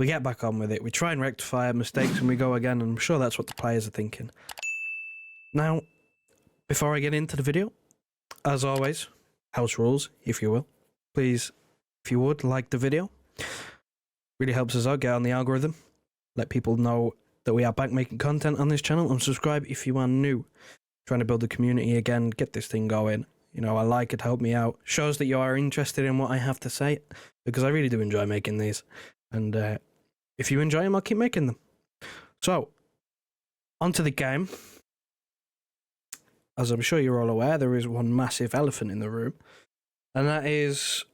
we get back on with it. We try and rectify our mistakes and we go again, and I'm sure that's what the players are thinking. Now, before I get into the video, as always, house rules, if you will. Please, if you would, like the video. Really helps us out, get on the algorithm. Let people know that we are back making content on this channel, and subscribe if you are new. Trying to build the community again, get this thing going. You know, I like it, help me out. Shows that you are interested in what I have to say, because I really do enjoy making these. And if you enjoy them, I'll keep making them. So, onto the game. As I'm sure you're all aware, there is one massive elephant in the room, and that is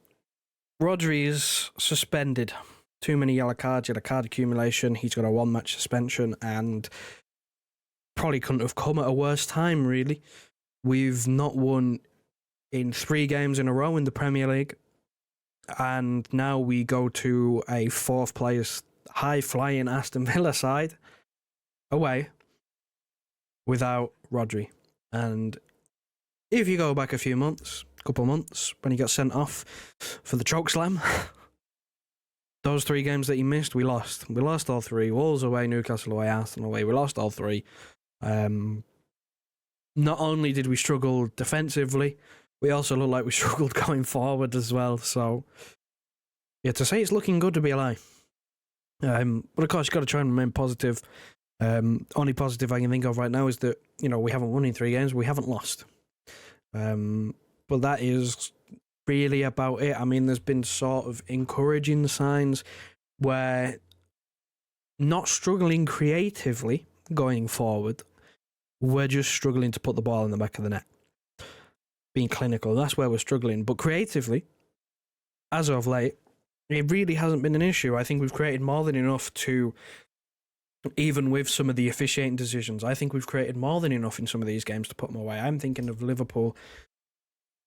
Rodri is suspended. Too many yellow cards, yellow card accumulation. He's got a one-match suspension, and probably couldn't have come at a worse time, really. We've not won in 3 games in a row in the Premier League, and now we go to a 4th place high-flying Aston Villa side away without Rodri. And if you go back a couple months, when he got sent off for the choke slam, those 3 games that he missed, we lost. We lost all 3. Wolves away, Newcastle away, Arsenal away. We lost all 3. Not only did we struggle defensively, we also look like we struggled going forward as well. So, yeah, to say it's looking good to be a lie. But of course, you've got to try and remain positive. Only positive I can think of right now is that, you know, we haven't won in 3 games. We haven't lost. But that is really about it. I mean, there's been sort of encouraging signs where not struggling creatively going forward, we're just struggling to put the ball in the back of the net. Being clinical, that's where we're struggling. But creatively, as of late, it really hasn't been an issue. I think we've created more than enough to, even with some of the officiating decisions, I think we've created more than enough in some of these games to put them away. I'm thinking of Liverpool.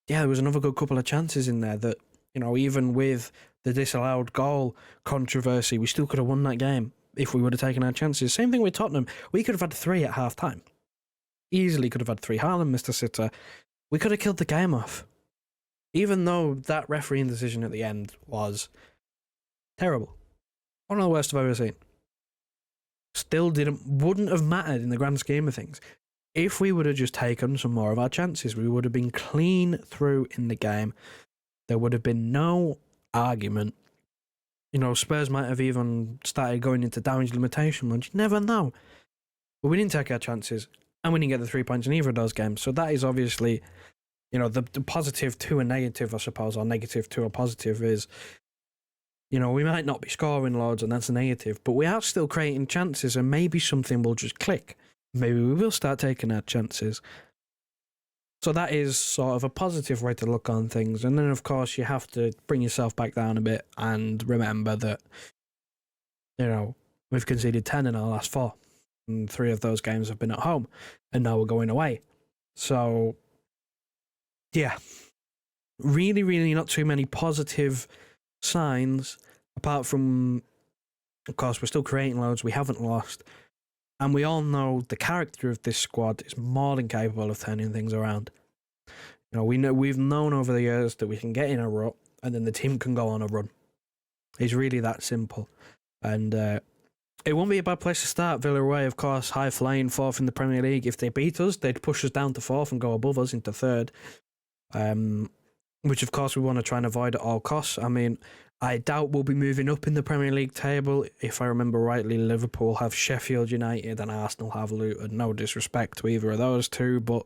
Yeah, there was another good couple of chances in there that, you know, even with the disallowed goal controversy, we still could have won that game if we would have taken our chances. Same thing with Tottenham. We could have had 3 at half-time. Easily could have had 3. Haaland missed a sitter. We could have killed the game off. Even though that refereeing decision at the end was terrible. One of the worst I've ever seen. Still wouldn't have mattered in the grand scheme of things. If we would have just taken some more of our chances, we would have been clean through in the game. There would have been no argument. You know, Spurs might have even started going into damage limitation mode. You never know. But we didn't take our chances, and we didn't get the 3 points in either of those games. So that is obviously, you know, the positive to a negative, I suppose, or negative to a positive is, you know, we might not be scoring loads, and that's a negative, but we are still creating chances, and maybe something will just click. Maybe we will start taking our chances. So that is sort of a positive way to look on things. And then, of course, you have to bring yourself back down a bit and remember that, you know, we've conceded 10 in our last 4. And 3 of those games have been at home. And now we're going away. So, yeah. Really, really not too many positive signs, apart from, of course, we're still creating loads. We haven't lost. And we all know the character of this squad is more than capable of turning things around. You know, we've known over the years that we can get in a rut and then the team can go on a run. It's really that simple. And it won't be a bad place to start. Villa away, of course, high flying 4th in the Premier League. If they beat us, they'd push us down to 4th and go above us into 3rd. Which, of course, we want to try and avoid at all costs. I mean, I doubt we'll be moving up in the Premier League table. If I remember rightly, Liverpool have Sheffield United and Arsenal have Luton. No disrespect to either of those 2, but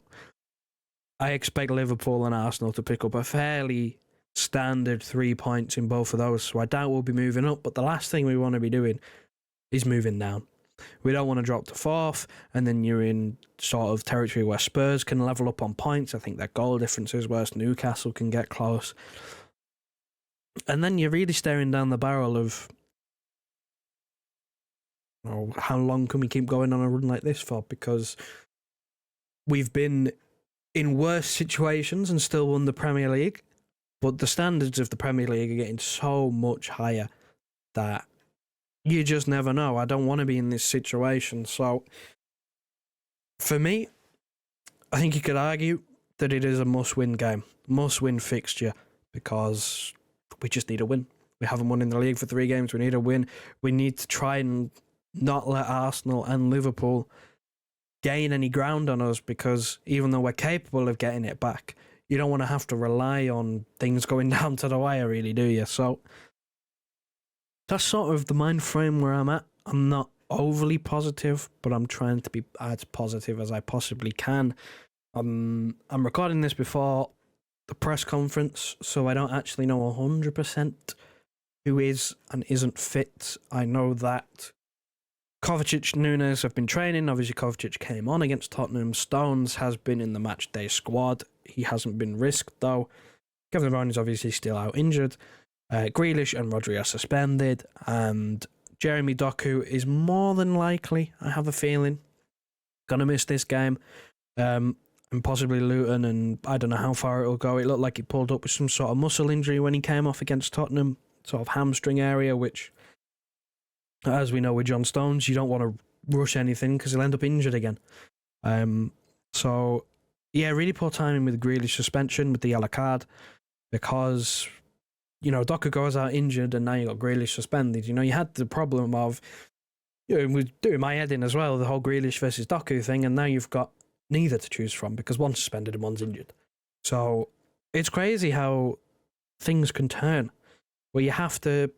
I expect Liverpool and Arsenal to pick up a fairly standard 3 points in both of those. So I doubt we'll be moving up, but the last thing we want to be doing is moving down. We don't want to drop to 4th, and then you're in sort of territory where Spurs can level up on points. I think their goal difference is worse. Newcastle can get close. And then you're really staring down the barrel of, you know, how long can we keep going on a run like this for? Because we've been in worse situations and still won the Premier League, but the standards of the Premier League are getting so much higher that you just never know. I don't want to be in this situation. So, for me, I think you could argue that it is a must-win game, must-win fixture, because we just need a win. We haven't won in the league for 3 games. We need a win. We need to try and not let Arsenal and Liverpool gain any ground on us, because even though we're capable of getting it back, you don't want to have to rely on things going down to the wire, really, do you? So that's sort of the mind frame where I'm at. I'm not overly positive, but I'm trying to be as positive as I possibly can. I'm recording this before the press conference, so I don't actually know 100% who is and isn't fit. I know that Kovacic, Nunes have been training. Obviously, Kovacic came on against Tottenham. Stones has been in the match day squad. He hasn't been risked, though. Kevin De Bruyne is obviously still out injured. Grealish and Rodri are suspended. And Jeremy Doku is more than likely, I have a feeling, going to miss this game. And possibly Luton, and I don't know how far it'll go. It looked like he pulled up with some sort of muscle injury when he came off against Tottenham, sort of hamstring area, which, as we know with John Stones, you don't want to rush anything because he'll end up injured again. So, yeah, really poor timing with Grealish suspension, with the yellow card, because, you know, Doku goes out injured and now you got Grealish suspended. You know, you had the problem of, you know, it was doing my head in as well, the whole Grealish versus Doku thing, and now you've got neither to choose from because one's suspended and one's injured. So it's crazy how things can turn, where you have to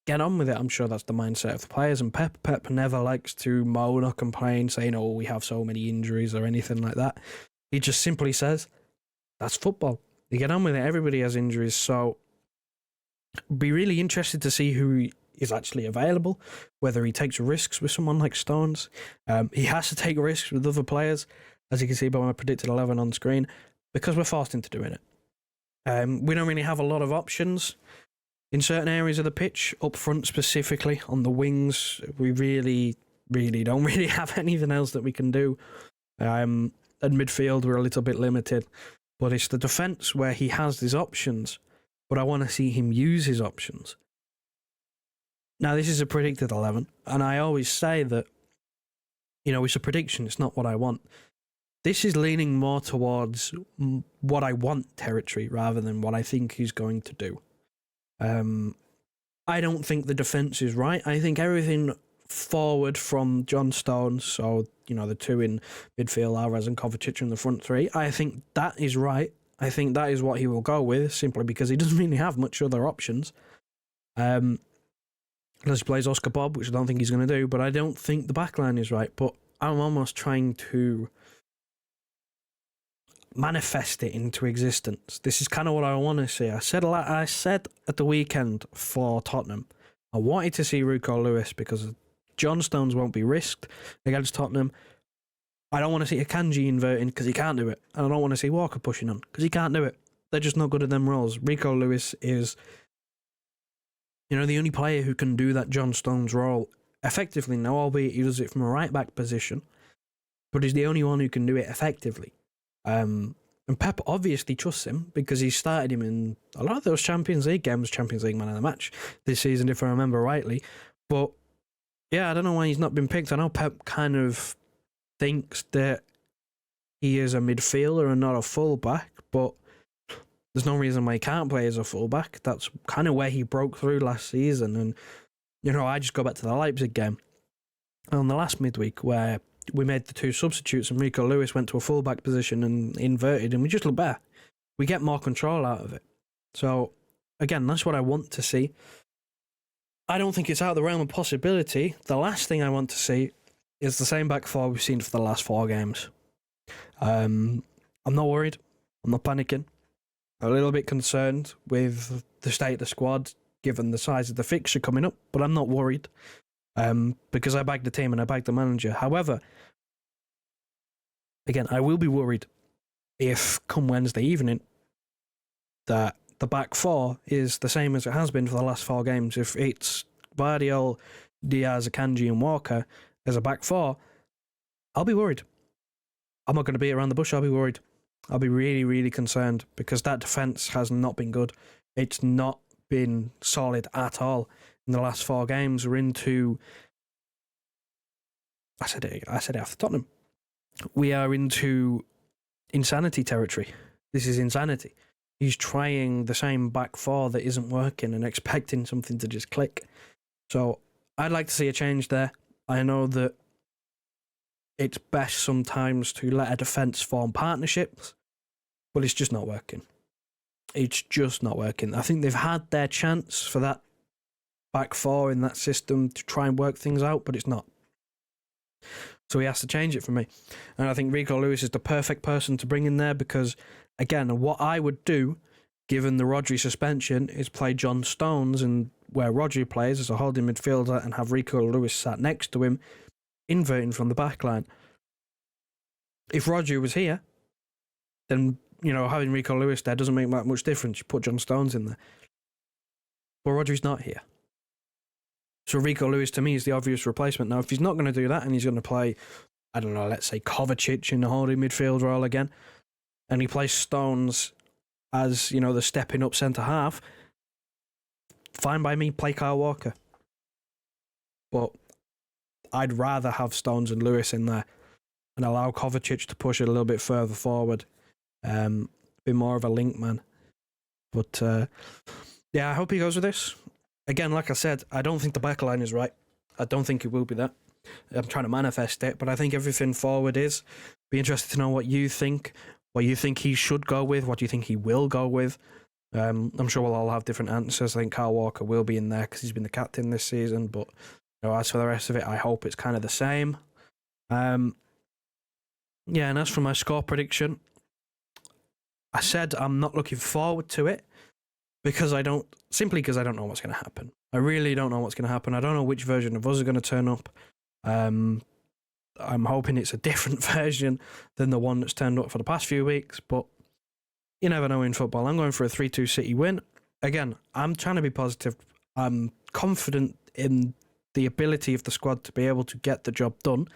get on with it. I'm sure that's the mindset of the players, and Pep never likes to moan or complain saying, oh, we have so many injuries or anything like that. He just simply says, that's football. You get on with it. Everybody has injuries. So be really interested to see who is actually available, whether he takes risks with someone like Stones. He has to take risks with other players, as you can see by my predicted 11 on screen, because we're forced into doing it. We don't really have a lot of options in certain areas of the pitch, up front specifically, on the wings. We really don't really have anything else that we can do. At midfield, we're a little bit limited, but it's the defence where he has these options, but I want to see him use his options. Now, this is a predicted 11, and I always say that, you know, it's a prediction, it's not what I want. This is leaning more towards what I want territory rather than what I think he's going to do. I don't think the defence is right. I think everything forward from John Stones, so, you know, the two in midfield, Alvarez and Kovacic in the front three, I think that is right. I think that is what he will go with, simply because he doesn't really have much other options. Unless he plays Oscar Bob, which I don't think he's going to do, but I don't think the backline is right. But I'm almost trying to manifest it into existence. This is kind of what I want to see. I said at the weekend for Tottenham, I wanted to see Rico Lewis because John Stones won't be risked against Tottenham. I don't want to see Akanji inverting because he can't do it. And I don't want to see Walker pushing on because he can't do it. They're just not good at them roles. Rico Lewis is, you know, the only player who can do that John Stones role effectively now, albeit he does it from a right-back position, but he's the only one who can do it effectively. And Pep obviously trusts him because he started him in a lot of those Champions League games, Champions League man of the match this season, if I remember rightly. But yeah, I don't know why he's not been picked. I know Pep kind of thinks that he is a midfielder and not a fullback, but there's no reason why he can't play as a fullback. That's kind of where he broke through last season. And, you know, I just go back to the Leipzig game on the last midweek where we made the two substitutes and Rico Lewis went to a fullback position and inverted, and we just look better. We get more control out of it. So, again, that's what I want to see. I don't think it's out of the realm of possibility. The last thing I want to see is the same back four we've seen for the last 4 games. I'm not worried. I'm not panicking. I'm a little bit concerned with the state of the squad, given the size of the fixture coming up, but I'm not worried. Because I bagged the team and I bagged the manager. However, again, I will be worried if come Wednesday evening that the back four is the same as it has been for the last 4 games. If it's Guardiola, Diaz, Akanji and Walker as a back four, I'll be worried. I'm not going to beat around the bush, I'll be worried. I'll be really, really concerned because that defence has not been good. It's not been solid at all. In the last 4 games, we're into... I said it after Tottenham. We are into insanity territory. This is insanity. he's trying the same back four that isn't working and expecting something to just click. So I'd like to see a change there. I know that it's best sometimes to let a defence form partnerships, but it's just not working. It's just not working. I think they've had their chance for that back four in that system to try and work things out, but it's not. So he has to change it for me. And I think Rico Lewis is the perfect person to bring in there because, again, what I would do, given the Rodri suspension, is play John Stones and where Rodri plays as a holding midfielder and have Rico Lewis sat next to him, inverting from the back line. If Rodri was here, then, having Rico Lewis there doesn't make that much difference. You put John Stones in there. But Rodri's not here. So Rico Lewis, to me, is the obvious replacement. Now, if he's not going to do that and he's going to play, I don't know, let's say Kovacic in the holding midfield role again, and he plays Stones as, the stepping up centre-half, fine by me, play Kyle Walker. But I'd rather have Stones and Lewis in there and allow Kovacic to push it a little bit further forward, be more of a link man. But, I hope he goes with this. Again, like I said, I don't think the back line is right. I don't think it will be that. I'm trying to manifest it, but I think everything forward is. Be interested to know what you think he should go with, what do you think he will go with. I'm sure we'll all have different answers. I think Kyle Walker will be in there because he's been the captain this season, but as for the rest of it, I hope it's kind of the same. And as for my score prediction, I said I'm not looking forward to it because I don't know what's going to happen. I really don't know what's going to happen. I don't know which version of us are going to turn up. I'm hoping it's a different version than the one that's turned up for the past few weeks, but you never know in football. I'm going for a 3-2 City win. Again, I'm trying to be positive. I'm confident in the ability of the squad to be able to get the job done.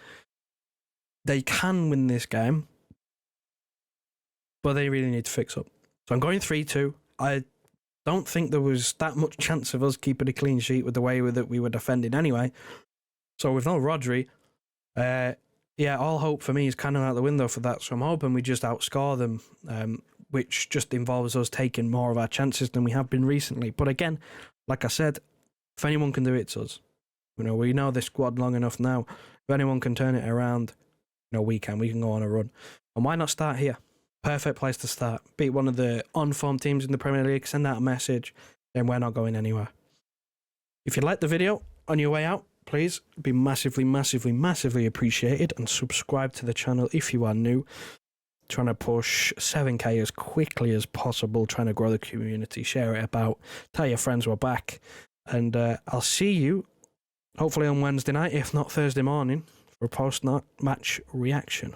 They can win this game, but they really need to fix up. So I'm going 3-2. I don't think there was that much chance of us keeping a clean sheet with the way that we were defending anyway. So with no Rodri, all hope for me is kind of out the window for that. So I'm hoping we just outscore them, which just involves us taking more of our chances than we have been recently. But again, like I said, if anyone can do it, it's us. We know this squad long enough now. If anyone can turn it around, we can. We can go on a run. And why not start here? Perfect place to start. Beat one of the on-form teams in the Premier League, send out a message, then we're not going anywhere. If you liked the video on your way out, please be massively, massively, massively appreciated and subscribe to the channel if you are new. Trying to push 7K as quickly as possible, trying to grow the community, share it about, tell your friends we're back. And I'll see you hopefully on Wednesday night, if not Thursday morning, for a post-match reaction.